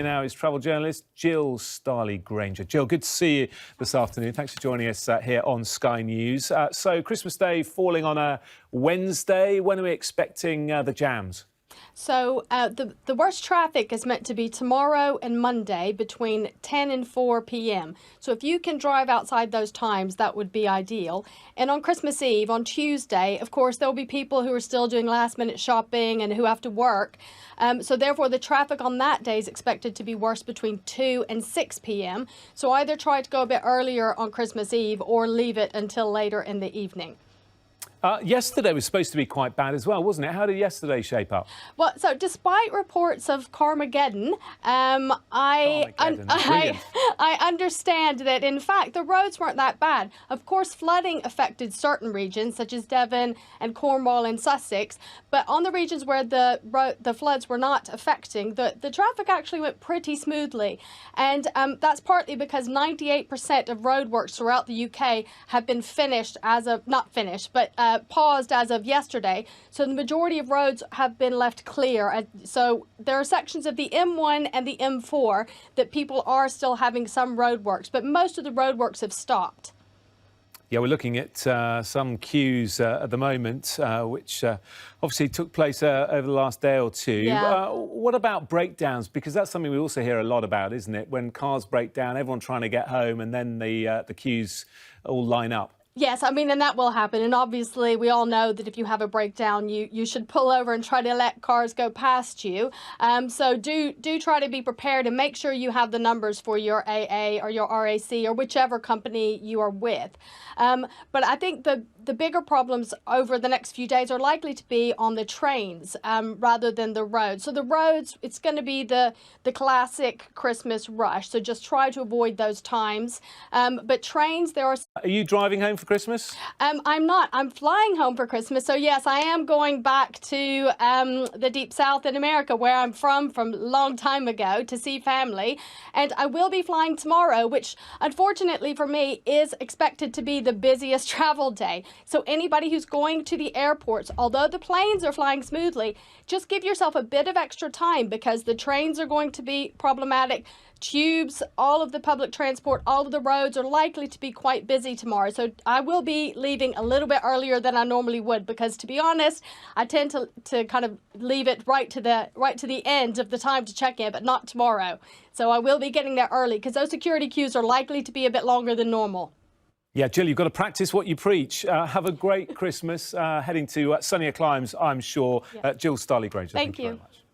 Now is travel journalist Jill Starley-Grainger. Jill, good to see you this afternoon. Thanks for joining us here on Sky News. So Christmas Day falling on a Wednesday. When are we expecting the jams? So the worst traffic is meant to be tomorrow and Monday between 10 and 4 p.m. So if you can drive outside those times, that would be ideal. And on Christmas Eve, on Tuesday, of course, there will be people who are still doing last-minute shopping and who have to work. So therefore, the traffic on that day is expected to be worse between 2 and 6 p.m. So either try to go a bit earlier on Christmas Eve or leave it until later in the evening. Yesterday was supposed to be quite bad as well, wasn't it? How did yesterday shape up? Well, so despite reports of Carmageddon, I understand that, in fact, the roads weren't that bad. Of course, flooding affected certain regions, such as Devon and Cornwall and Sussex, but on the regions where the floods were not affecting, the traffic actually went pretty smoothly. And that's partly because 98% of roadworks throughout the UK have been finished not finished, but paused as of yesterday. So the majority of roads have been left clear. So there are sections of the M1 and the M4 that people are still having some roadworks, but most of the roadworks have stopped. Yeah, we're looking at some queues at the moment, which obviously took place over the last day or two. Yeah. What about breakdowns? Because that's something we also hear a lot about, isn't it? When cars break down, everyone trying to get home, and then the queues all line up. Yes, I mean, and that will happen. And obviously, we all know that if you have a breakdown, you should pull over and try to let cars go past you. So do try to be prepared and make sure you have the numbers for your AA or your RAC or whichever company you are with. But I think the bigger problems over the next few days are likely to be on the trains rather than the roads. So the roads, it's going to be the classic Christmas rush. So just try to avoid those times. But trains, there are... Are you driving home for Christmas? I'm not. I'm flying home for Christmas. So yes, I am going back to the deep south in America, where I'm from a long time ago, to see family. And I will be flying tomorrow, which unfortunately for me is expected to be the busiest travel day. So anybody who's going to the airports, although the planes are flying smoothly, just give yourself a bit of extra time, because the trains are going to be problematic. Tubes, all of the public transport, all of the roads are likely to be quite busy tomorrow. So I will be leaving a little bit earlier than I normally would, because to be honest, I tend to kind of leave it right to the end of the time to check in, but not tomorrow. So I will be getting there early, because those security queues are likely to be a bit longer than normal. Yeah, Jill, you've got to practice what you preach. Have a great Christmas, heading to sunnier climes, I'm sure. Yeah. Jill Starley-Grainger, Thank you you very much.